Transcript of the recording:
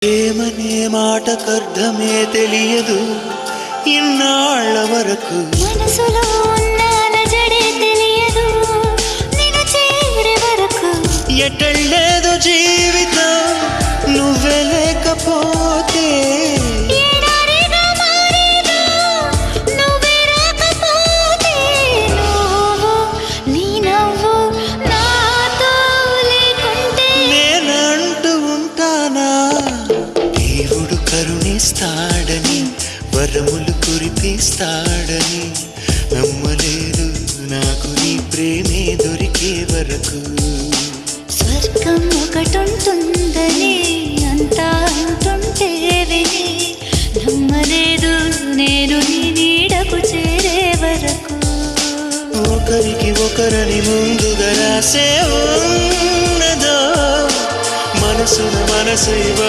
ప్రేమనే మాటకర్థమే తెలియదు ఇన్నాళ్ళ వరకు, మనసులో ఉన్న అలజడే తెలియదు నిన్ను చేరే వరకు. ఎటళ్ళేదో జీవితం నువ్వే లేకపోతే, ఎడారిగా మారేదో నువ్వే రాకపోతే. నువ్వు నీ నవ్వు నాతో లేకుంటే నేనంటూ ఉంటానా? దేవుడు కరుణిస్తాడని, వరములు కురిపిస్తాడని నమ్మలేదు నాకు నీ ప్రేమే దొరికే వరకు. స్వర్గం ఒకటుంటుందని అంతా అంటుంటే విని నమ్మలేదు నేను నీ నీడకు చేరే వరకు. ఒకరికి ఒకరని ముందుగా రాసే ఉన్నదో మనసున మనసు